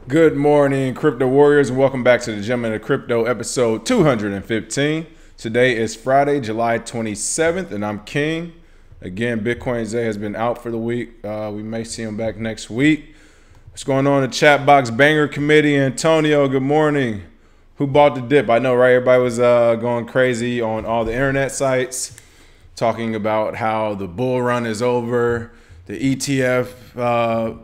Good morning, crypto warriors, and welcome back to the Gentleman of Crypto episode 215. Today is Friday, July 27th, and I'm King. Again, Bitcoin Zay has been out for the week. We may see him back next week. What's going on in the chat box? Banger Committee, Antonio, good morning. Who bought the dip? I know, right? Everybody was going crazy on all the internet sites, talking about how the bull run is over, the ETF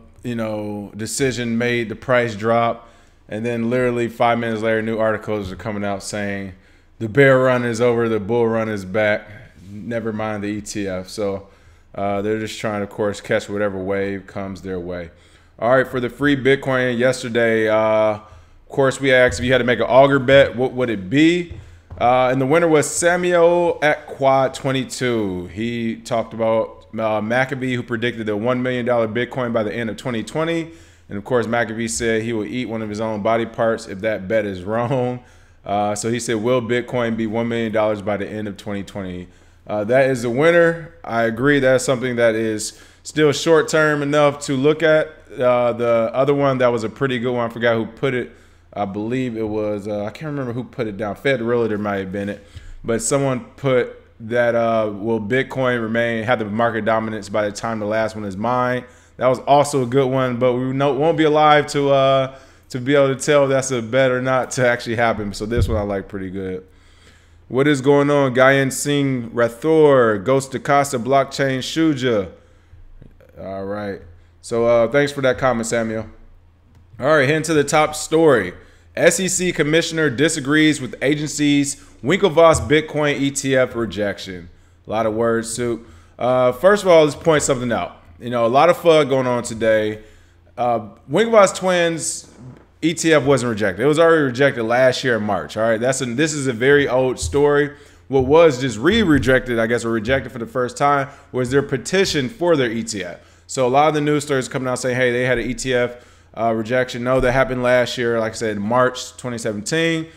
decision made the price drop, and then literally 5 minutes later, new articles are coming out saying the bear run is over, the bull run is back. Never mind the ETF. So they're just trying to, of course, catch whatever wave comes their way. All right, for the free Bitcoin yesterday, of course, we asked if you had to make an auger bet, what would it be? And the winner was Samuel at Quad 22. He talked about McAfee, who predicted a $1 million Bitcoin by the end of 2020. And of course, McAfee said he will eat one of his own body parts if that bet is wrong. So he said, will Bitcoin be $1 million by the end of 2020? That is the winner. I agree. That's something that is still short term enough to look at. The other one that was a pretty good one, I forgot who put it. I believe it was, I can't remember who put it down. Fed Realtor might have been it. But someone put that will Bitcoin have the market dominance by the time the last one is mined. That was also a good one, but we won't be alive to be able to tell if that's a bet or not to actually happen. So this one I like pretty good. What is going on? Gayan Singh Rathor, Ghost Dakasa, Blockchain Shuja. All right. So thanks for that comment, Samuel. All right, heading to the top story. SEC commissioner disagrees with agency's Winklevoss Bitcoin ETF rejection. A lot of words, Soup. First of all, let's point something out. You know, a lot of FUD going on today. Winklevoss Twins ETF wasn't rejected. It was already rejected last year in March. All right, this is a very old story. What was just rejected, I guess, or rejected for the first time, was their petition for their ETF. So a lot of the news stories coming out saying, hey, they had an ETF rejection. No, that happened last year, like I said, March 2017.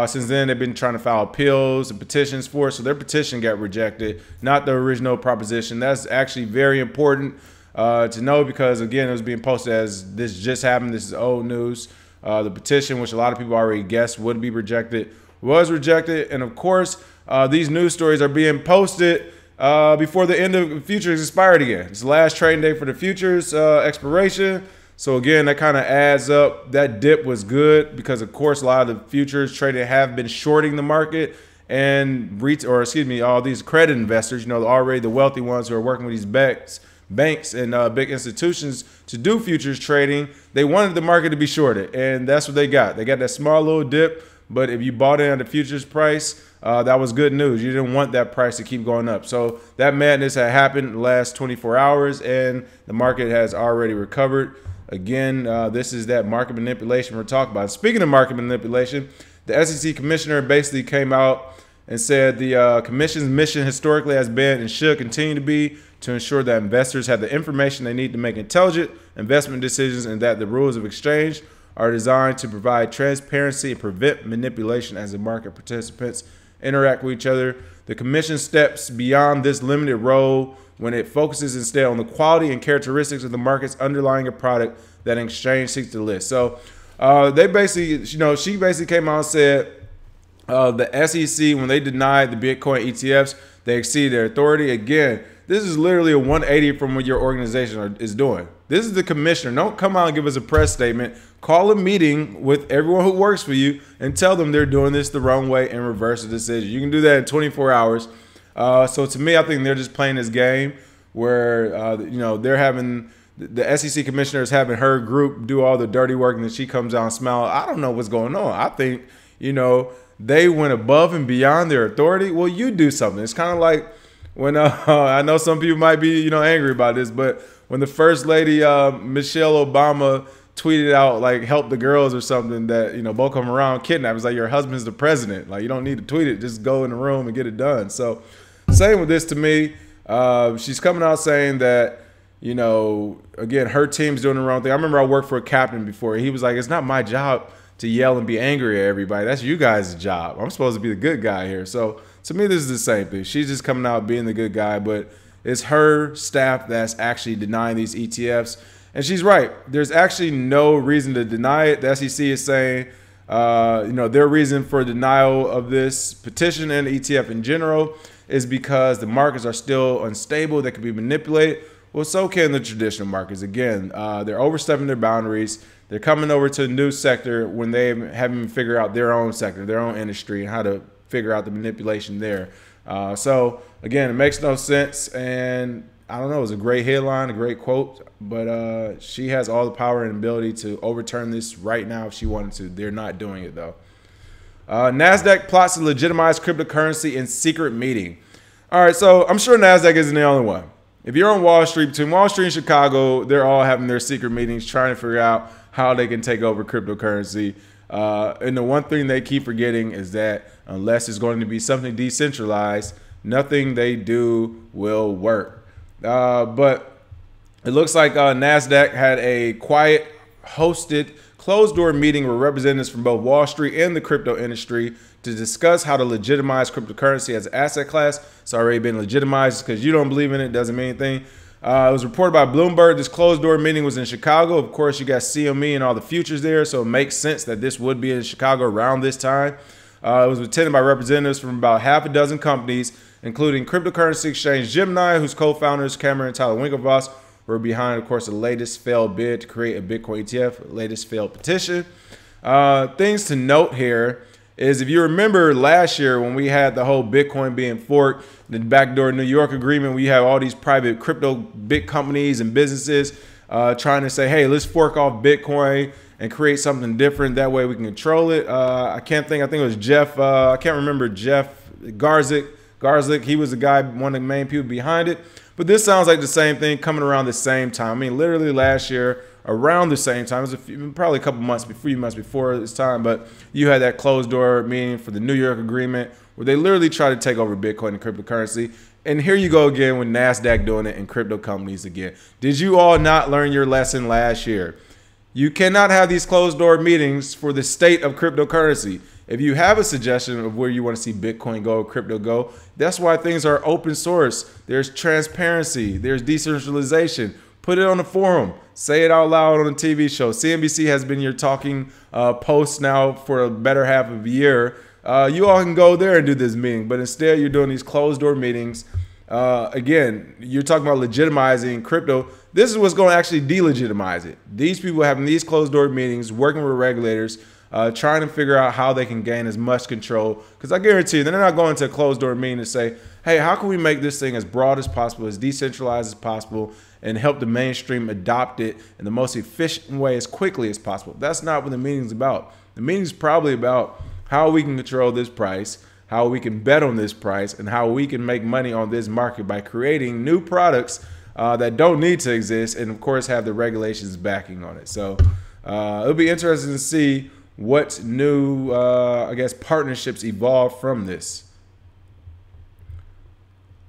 Since then, they've been trying to file appeals and petitions for it. So their petition got rejected, not the original proposition. That's actually very important to know because, again, it was being posted as this just happened. This is old news. The petition, which a lot of people already guessed would be rejected, was rejected. And, of course, these news stories are being posted before the end of futures expired again. It's the last trading day for the futures expiration. So again, that kind of adds up. That dip was good because, of course, a lot of the futures traded have been shorting the market, and all these credit investors, already the wealthy ones who are working with these banks and big institutions to do futures trading, they wanted the market to be shorted, and that's what they got. They got that small little dip, but if you bought in at the futures price, that was good news. You didn't want that price to keep going up. So that madness had happened in the last 24 hours, and the market has already recovered. Again, this is that market manipulation we're talking about. Speaking of market manipulation, the SEC commissioner basically came out and said the commission's mission historically has been and should continue to be to ensure that investors have the information they need to make intelligent investment decisions and that the rules of exchange are designed to provide transparency and prevent manipulation as the market participants interact with each other. The commission steps beyond this limited role when it focuses instead on the quality and characteristics of the markets underlying a product that an exchange seeks to list. So they basically, she basically came out and said the SEC, when they denied the Bitcoin ETFs, they exceeded their authority. Again, this is literally a 180 from what your organization is doing. This is the commissioner. Don't come out and give us a press statement. Call a meeting with everyone who works for you and tell them they're doing this the wrong way and reverse the decision. You can do that in 24 hours. So to me, I think they're just playing this game where, they're having the SEC commissioner is having her group do all the dirty work and then she comes out and smiles. I don't know what's going on. I think, they went above and beyond their authority. Well, you do something. It's kind of like when I know some people might be, angry about this, but when the first lady, Michelle Obama, tweeted out like help the girls or something that, Boko Haram kidnapped. It's like your husband's the president. Like you don't need to tweet it. Just go in the room and get it done. So same with this to me. She's coming out saying that, again, her team's doing the wrong thing. I remember I worked for a captain before. He was like, it's not my job to yell and be angry at everybody. That's you guys' job. I'm supposed to be the good guy here. So to me, this is the same thing. She's just coming out being the good guy, but it's her staff that's actually denying these ETFs. And she's right. There's actually no reason to deny it. The SEC is saying, their reason for denial of this petition and the ETF in general is because the markets are still unstable. They can be manipulated. Well, so can the traditional markets. Again, they're overstepping their boundaries. They're coming over to a new sector when they haven't even figured out their own sector, their own industry, and how to figure out the manipulation there. So, again, it makes no sense. And I don't know, it was a great headline, a great quote, but she has all the power and ability to overturn this right now if she wanted to. They're not doing it, though. Nasdaq plots to legitimize cryptocurrency in secret meeting. All right, so I'm sure Nasdaq isn't the only one. If you're on Wall Street, between Wall Street and Chicago, they're all having their secret meetings trying to figure out how they can take over cryptocurrency. And the one thing they keep forgetting is that unless it's going to be something decentralized, nothing they do will work. But it looks like Nasdaq had a quiet, hosted, closed-door meeting with representatives from both Wall Street and the crypto industry to discuss how to legitimize cryptocurrency as an asset class. It's already been legitimized. Because you don't believe in it doesn't mean anything. It was reported by Bloomberg. This closed-door meeting was in Chicago. Of course, you got CME and all the futures there, so it makes sense that this would be in Chicago around this time. It was attended by representatives from about half a dozen companies, including cryptocurrency exchange Gemini, whose co-founders Cameron and Tyler Winklevoss were behind, of course, the latest failed bid to create a Bitcoin ETF, latest failed petition. Things to note here is, if you remember last year when we had the whole Bitcoin being forked, the backdoor New York agreement, we have all these private crypto big companies and businesses trying to say, hey, let's fork off Bitcoin and create something different. That way we can control it. I think it was Jeff. I can't remember Jeff Garzik. He was the guy, one of the main people behind it. But this sounds like the same thing coming around the same time. I mean, literally last year, around the same time, it was probably a couple months, few months before this time, but you had that closed door meeting for the New York agreement where they literally tried to take over Bitcoin and cryptocurrency. And here you go again with Nasdaq doing it and crypto companies again. Did you all not learn your lesson last year? You cannot have these closed door meetings for the state of cryptocurrency. If you have a suggestion of where you want to see Bitcoin go, crypto go, that's why things are open source. There's transparency. There's decentralization. Put it on the forum. Say it out loud on a TV show. CNBC has been your talking post now for a better half of a year. You all can go there and do this meeting, but instead you're doing these closed door meetings. Again, you're talking about legitimizing crypto. This is what's going to actually delegitimize it. These people having these closed door meetings, working with regulators, trying to figure out how they can gain as much control. Because I guarantee you, they're not going to a closed door meeting to say, hey, how can we make this thing as broad as possible, as decentralized as possible, and help the mainstream adopt it in the most efficient way as quickly as possible. That's not what the meeting's about. The meeting's probably about how we can control this price, how we can bet on this price, and how we can make money on this market by creating new products that don't need to exist, and of course have the regulations backing on it. So it'll be interesting to see what new, partnerships evolve from this.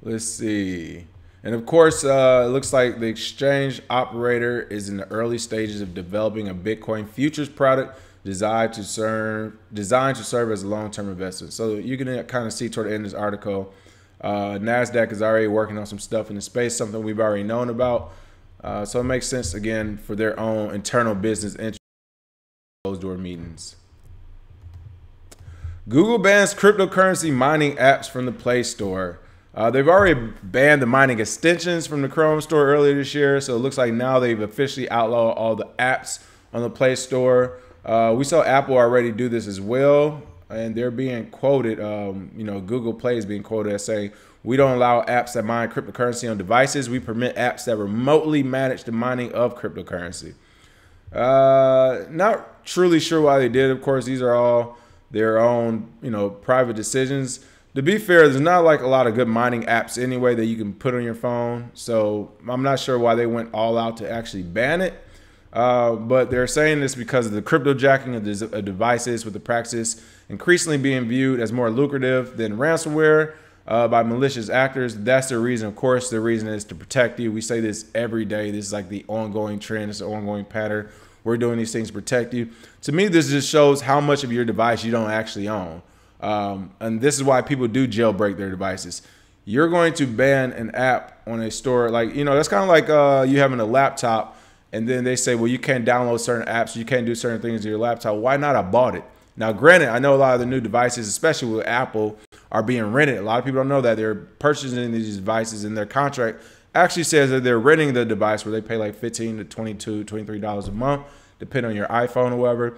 Let's see. And of course, it looks like the exchange operator is in the early stages of developing a Bitcoin futures product designed to serve as a long-term investment. So you can kind of see toward the end of this article, Nasdaq is already working on some stuff in the space, something we've already known about. So it makes sense, again, for their own internal business interest. Closed door meetings. Google bans cryptocurrency mining apps from the Play Store. They've already banned the mining extensions from the Chrome store earlier this year, so it looks like now they've officially outlawed all the apps on the Play Store. We saw Apple already do this as well, and they're being quoted, Google Play is being quoted as saying, we don't allow apps that mine cryptocurrency on devices. We permit apps that remotely manage the mining of cryptocurrency. Not truly sure why they did. Of course, these are all their own, private decisions. To be fair, there's not like a lot of good mining apps anyway that you can put on your phone. So I'm not sure why they went all out to actually ban it. But they're saying this because of the crypto jacking of devices, with the practice increasingly being viewed as more lucrative than ransomware by malicious actors. That's the reason. Of course, the reason is to protect you. We say this every day. This is like the ongoing trend. It's an ongoing pattern. We're doing these things to protect you. To me, this just shows how much of your device you don't actually own. And this is why people do jailbreak their devices. You're going to ban an app on a store, like, that's kind of like you having a laptop And then they say, well, you can't download certain apps, you can't do certain things to your laptop. Why not? I bought it. Now, granted, I know a lot of the new devices, especially with Apple, are being rented. A lot of people don't know that they're purchasing these devices, and their contract actually says that they're renting the device where they pay like $15 to $22, $23 a month, depending on your iPhone or whatever.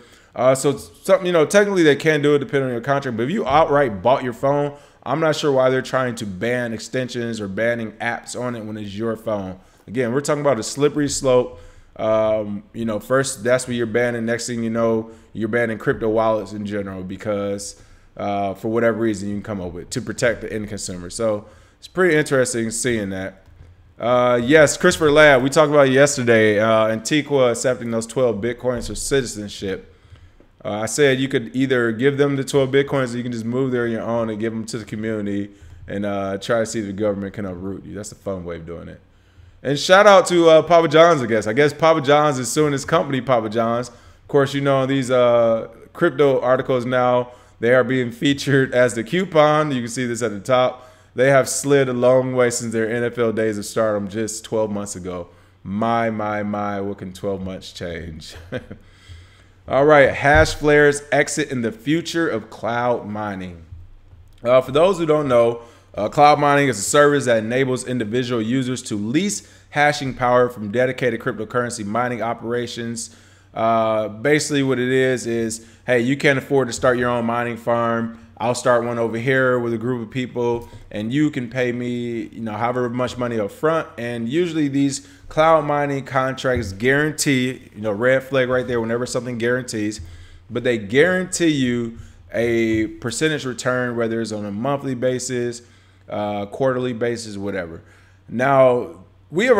So something, you know, technically they can do it depending on your contract. But if you outright bought your phone, I'm not sure why they're trying to ban extensions or banning apps on it when it's your phone. Again, we're talking about a slippery slope. You know, first that's what you're banning. Next thing you know, you're banning crypto wallets in general because for whatever reason you can come up with to protect the end consumer. So it's pretty interesting seeing that. Yes, Christopher Lab, we talked about it yesterday. Antigua accepting those 12 Bitcoins for citizenship. I said you could either give them the 12 Bitcoins or you can just move there on your own and give them to the community and try to see if the government can uproot you. That's a fun way of doing it. And shout out to Papa John's, I guess. I guess Papa John's is suing his company, Papa John's. Of course, you know, these crypto articles now, they are being featured as the coupon. You can see this at the top. They have slid a long way since their NFL days of stardom just 12 months ago. My, what can 12 months change? All right, HashFlare's exit in the future of cloud mining. For those who don't know, cloud mining is a service that enables individual users to lease hashing power from dedicated cryptocurrency mining operations. Basically what it is, hey, you can't afford to start your own mining farm. I'll start one over here with a group of people and you can pay me, you know, however much money up front. And usually these cloud mining contracts guarantee, you know, red flag right there whenever something guarantees, but they guarantee you a percentage return, whether it's on a monthly basis, quarterly basis, whatever. Now, we have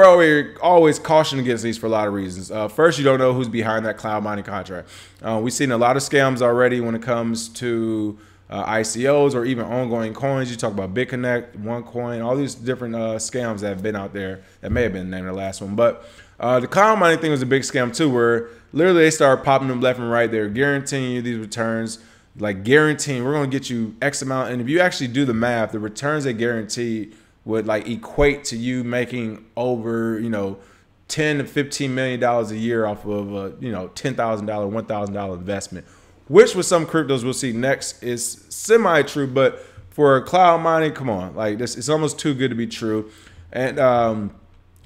always cautioned against these for a lot of reasons. First, you don't know who's behind that cloud mining contract. We've seen a lot of scams already when it comes to ICOs or even ongoing coins. You talk about BitConnect, OneCoin, all these different scams that have been out there. That may have been the name of the last one. But the cloud mining thing was a big scam too, where literally they started popping them left and right. They're guaranteeing you these returns, like guaranteeing we're going to get you X amount. And if you actually do the math, the returns they guarantee would like equate to you making over, you know, $10 to $15 million a year off of a, you know, $10,000, $1,000 investment, which with some cryptos we'll see next is semi-true, but for cloud mining, come on, like this, it's almost too good to be true. And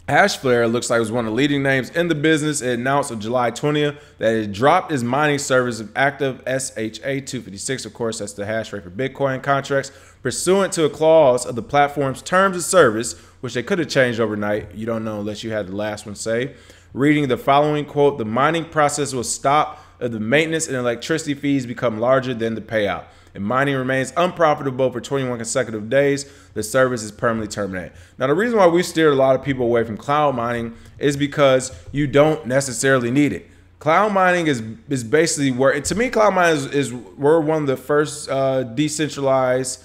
HashFlare looks like it was one of the leading names in the business. It announced on July 20th that it dropped its mining service of active SHA-256. Of course, that's the hash rate for Bitcoin contracts, pursuant to a clause of the platform's terms of service, which they could have changed overnight. You don't know unless you had the last one say. Reading the following quote, the mining process will stop if the maintenance and electricity fees become larger than the payout. If mining remains unprofitable for 21 consecutive days, the service is permanently terminated. Now, the reason why we steered a lot of people away from cloud mining is because you don't necessarily need it. Cloud mining is basically where, to me, cloud mining is we're one of the first decentralized,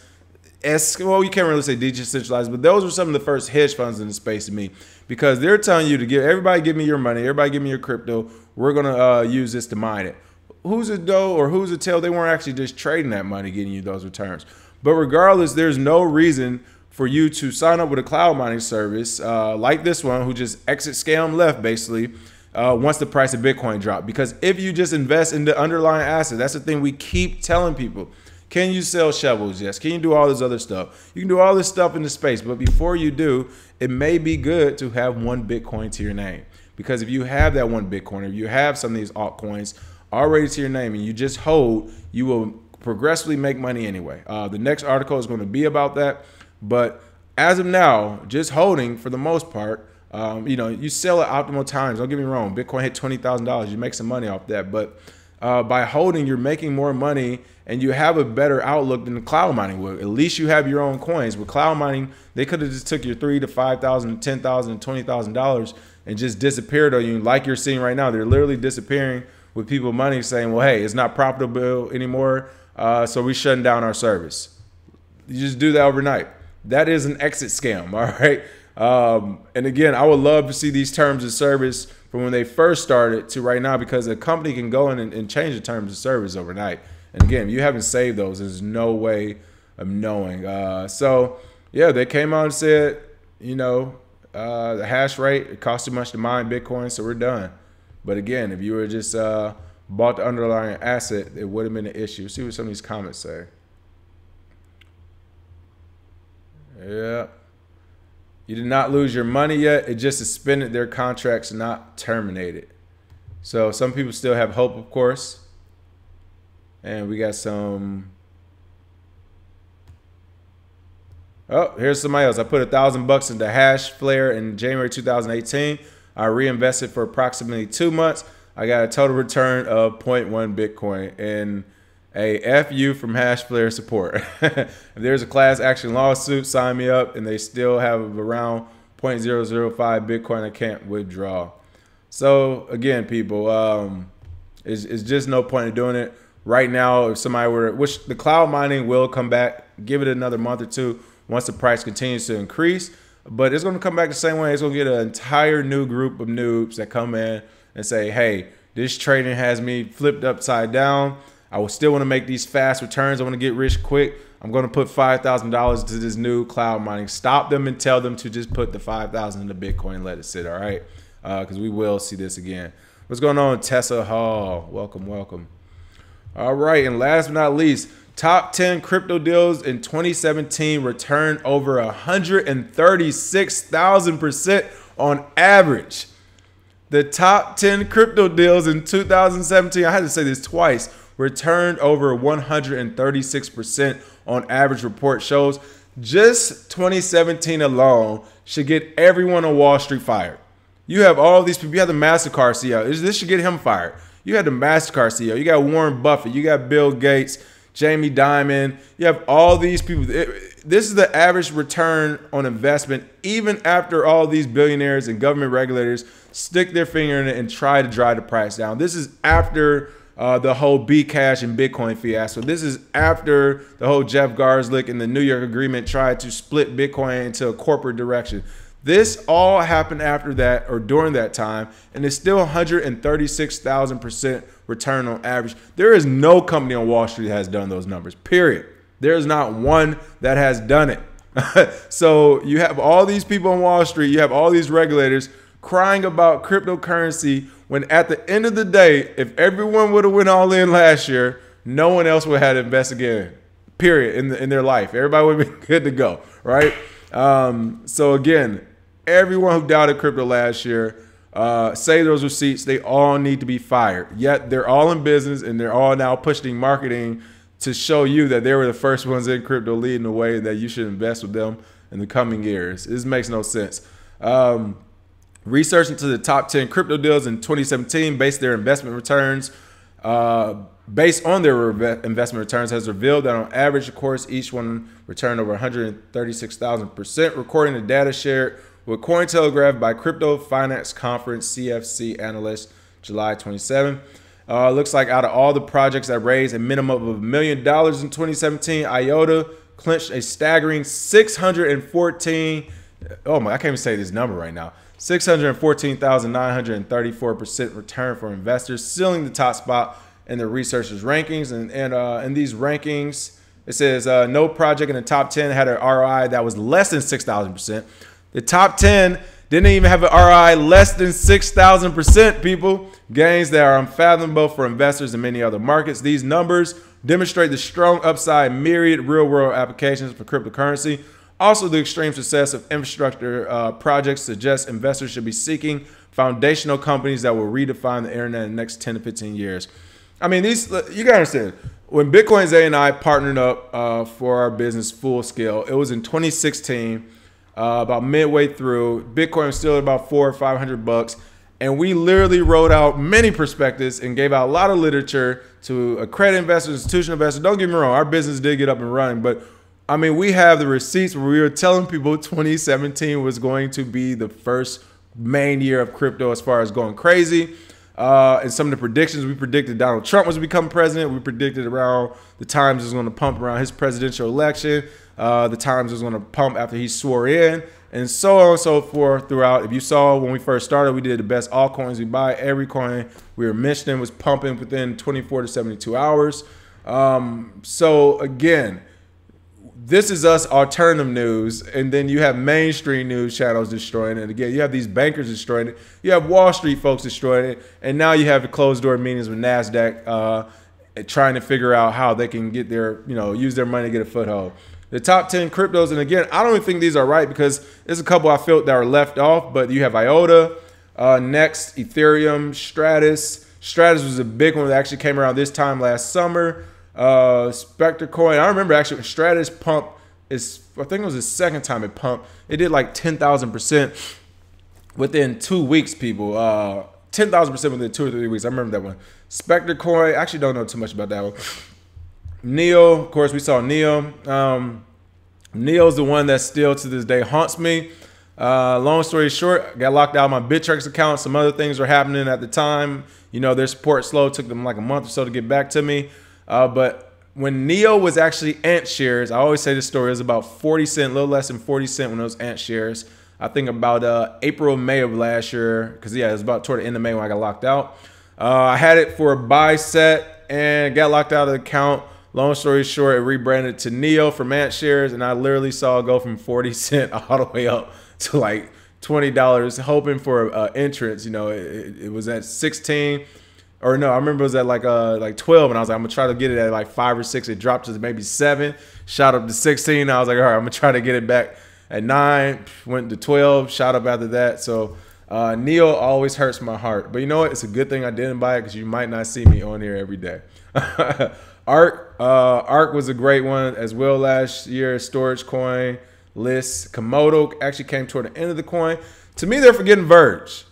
well, you can't really say decentralized, but those were some of the first hedge funds in the space to me, because they're telling you to give me your money, everybody give me your crypto, we're gonna use this to mine it. Who's a dough or who's a tail? They weren't actually just trading that money, getting you those returns. But regardless, there's no reason for you to sign up with a cloud mining service like this one, who just exit scam left basically once the price of Bitcoin dropped. Because if you just invest in the underlying asset, that's the thing we keep telling people. Can you sell shovels? Yes. Can you do all this other stuff? You can do all this stuff in the space, but before you do, it may be good to have one Bitcoin to your name. Because if you have that one Bitcoin, if you have some of these altcoins already to your name and you just hold, you will progressively make money anyway. The next article is going to be about that. But as of now, just holding for the most part, you know, you sell at optimal times. Don't get me wrong. Bitcoin hit $20,000. You make some money off that. But by holding, you're making more money and you have a better outlook than the cloud mining would. At least you have your own coins. With cloud mining, they could have just took your $3,000 to $5,000, $10,000, $20,000 and just disappeared on you, like you're seeing right now. They're literally disappearing with people money saying, well, hey, it's not profitable anymore, so we're shutting down our service. You just do that overnight. That is an exit scam, all right? And again, I would love to see these terms of service from when they first started to right now, because a company can go in and change the terms of service overnight. And again, if you haven't saved those, there's no way of knowing. So yeah, they came out and said, you know, The hash rate, it costs too much to mine Bitcoin, so we're done. But again, if you were just bought the underlying asset, it would have been an issue. Let's see what some of these comments say. Yeah. You did not lose your money yet. It just suspended their contracts, not terminated. So some people still have hope, of course. And we got some. Oh, here's somebody else. I put $1,000 into HashFlare in January 2018. I reinvested for approximately 2 months. I got a total return of 0.1 Bitcoin and a FU from HashFlare support. If there's a class action lawsuit, sign me up. And they still have around 0.005 Bitcoin I can't withdraw. So again, people, it's just no point in doing it right now. If somebody were, which the cloud mining will come back, give it another month or two once the price continues to increase. But it's going to come back the same way. It's going to get an entire new group of noobs that come in and say, hey, this trading has me flipped upside down. I will still want to make these fast returns. I want to get rich quick. I'm going to put $5,000 to this new cloud mining. Stop them and tell them to just put the $5,000 into Bitcoin and let it sit, all right? Because we will see this again. What's going on, Tessa Hall? Welcome, welcome. All right, and last but not least, top 10 crypto deals in 2017 returned over 136,000% on average. The top 10 crypto deals in 2017, I had to say this twice, returned over 136% on average. Report shows just 2017 alone should get everyone on Wall Street fired. You have all these people. You have the MasterCard CEO. This should get him fired. You had the MasterCard CEO. You got Warren Buffett. You got Bill Gates, Jamie Dimon. You have all these people. This is the average return on investment, even after all these billionaires and government regulators stick their finger in it and try to drive the price down. This is after the whole Bcash and Bitcoin fiasco. This is after the whole Jeff Garslick and the New York agreement tried to split Bitcoin into a corporate direction. This all happened after that or during that time, and it's still 136,000% return on average. There is no company on Wall Street that has done those numbers, period. There is not one that has done it. So you have all these people on Wall Street, you have all these regulators crying about cryptocurrency when at the end of the day, if everyone would have went all in last year, no one else would have had investigated, period, in their life. Everybody would have been good to go, right? So again, everyone who doubted crypto last year, say those receipts, they all need to be fired. Yet they're all in business and they're all now pushing marketing to show you that they were the first ones in crypto leading the way, that you should invest with them in the coming years. This makes no sense. Research into the top 10 crypto deals in 2017 based on their investment returns has revealed that on average, of course, each one returned over 136,000%, recording the data shared with Cointelegraph by Crypto Finance Conference CFC analyst July 27. Looks like out of all the projects that raised a minimum of $1 million in 2017, IOTA clinched a staggering 614. Oh my, I can't even say this number right now. 614,934% return for investors, sealing the top spot in the researchers' rankings. And in these rankings, it says no project in the top 10 had an ROI that was less than 6,000%. The top 10 didn't even have an ROI less than 6,000%, people. Gains that are unfathomable for investors in many other markets. These numbers demonstrate the strong upside myriad real-world applications for cryptocurrency. Also, the extreme success of infrastructure projects suggests investors should be seeking foundational companies that will redefine the internet in the next 10 to 15 years. I mean, you gotta understand, when Bitcoin Zay and I partnered up for our business full scale, it was in 2016, about midway through. Bitcoin was still at about $400 or $500, and we literally wrote out many prospectus and gave out a lot of literature to accredited investors, institutional investors. Don't get me wrong, our business did get up and running, but I mean, we have the receipts where we were telling people 2017 was going to be the first main year of crypto as far as going crazy. And some of the predictions, we predicted Donald Trump was becoming president. We predicted around the times it was going to pump around his presidential election. The times it was going to pump after he swore in, and so on and so forth throughout. If you saw when we first started, we did the best altcoins we buy. Every coin we were mentioning was pumping within 24 to 72 hours. So again, this is us alternative news, and then you have mainstream news channels destroying it. Again, you have these bankers destroying it. You have Wall Street folks destroying it, and now you have the closed door meetings with Nasdaq trying to figure out how they can get their, use their money to get a foothold. The top 10 cryptos, and again, I don't even think these are right because there's a couple I felt that are left off, but you have IOTA, Next, Ethereum, Stratus. Stratus was a big one that actually came around this time last summer. Spectre Coin. I remember actually when Stratus pumped, I think it was the second time it pumped. It did like 10,000% within 2 weeks, people. 10,000% within 2 or 3 weeks. I remember that one. Spectre Coin. I actually don't know too much about that one. Neo, of course, we saw Neo. Neo's the one that still to this day haunts me. Long story short, got locked out of my Bittrex account. Some other things were happening at the time. Their support slow. Took them like a month or so to get back to me. But when Neo was actually Ant shares, I always say this story, it was about 40 cents, a little less than 40 cents when it was Ant shares. I think about April, May of last year, because yeah, it was about toward the end of May when I got locked out. I had it for a buy set and got locked out of the account. Long story short, it rebranded to Neo from Ant shares, and I literally saw it go from 40 cents all the way up to like $20, hoping for entrance. It was at 16. Or no, I remember it was at like 12, and I was like, I'm gonna try to get it at like 5 or 6. It dropped to maybe 7, shot up to 16. I was like, all right, I'm gonna try to get it back at 9. Went to 12, shot up after that. So Neo always hurts my heart, but you know what? It's a good thing I didn't buy it because you might not see me on here every day. Arc was a great one as well last year. Storage coin, list. Komodo actually came toward the end of the coin. To me, they're forgetting Verge.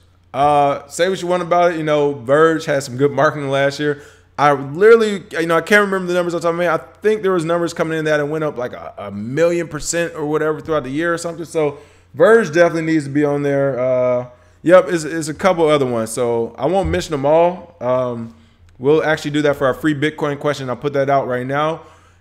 Say what you want about it. Verge had some good marketing last year. I literally, I can't remember the numbers off the top of my head. I think there was numbers coming in that it went up like a million% or whatever throughout the year or something. So Verge definitely needs to be on there. Yep, it's a couple other ones. So I won't mention them all. We'll actually do that for our free Bitcoin question. I'll put that out right now.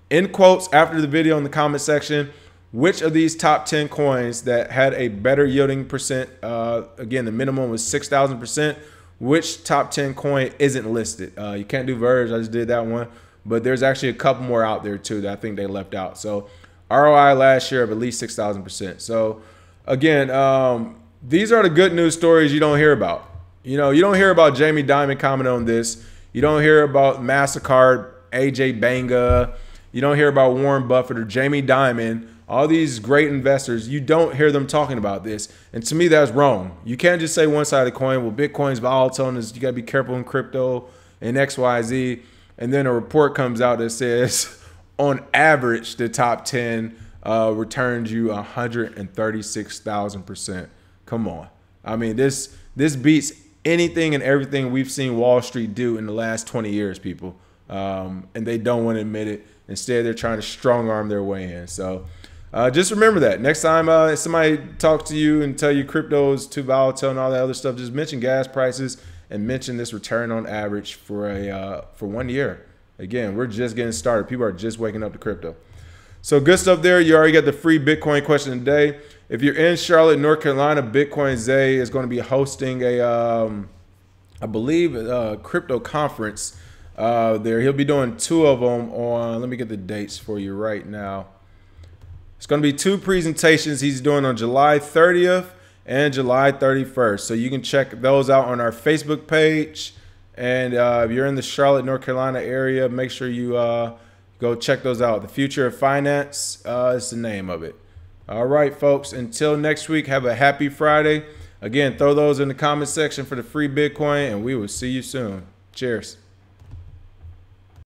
In quotes after the video in the comment section. Which of these top 10 coins that had a better yielding percent, again, the minimum was 6,000%, which top 10 coin isn't listed? You can't do Verge, I just did that one, but there's actually a couple more out there too that I think they left out. So ROI last year of at least 6,000%. So again, these are the good news stories you don't hear about. You don't hear about Jamie Dimon comment on this. You don't hear about MasterCard, AJ Banga. You don't hear about Warren Buffett or Jamie Dimon. All these great investors, you don't hear them talking about this. And to me, that's wrong. You can't just say one side of the coin. Well, Bitcoin's volatile and you got to be careful in crypto and XYZ. And then a report comes out that says, on average, the top 10 returned you 136,000%. Come on. I mean, this beats anything and everything we've seen Wall Street do in the last 20 years, people. And they don't want to admit it. Instead, they're trying to strong arm their way in. So just remember that. Next time somebody talks to you and tell you crypto is too volatile and all that other stuff, just mention gas prices and mention this return on average for 1 year. Again, we're just getting started. People are just waking up to crypto. So good stuff there. You already got the free Bitcoin question today. If you're in Charlotte, North Carolina, Bitcoin Zay is going to be hosting I believe, a crypto conference there. He'll be doing 2 of them on, let me get the dates for you right now. It's going to be 2 presentations he's doing on July 30th and July 31st. So you can check those out on our Facebook page. And if you're in the Charlotte, North Carolina area, make sure you go check those out. The Future of Finance is the name of it. All right, folks, until next week, have a happy Friday. Again, throw those in the comment section for the free Bitcoin, and we will see you soon. Cheers.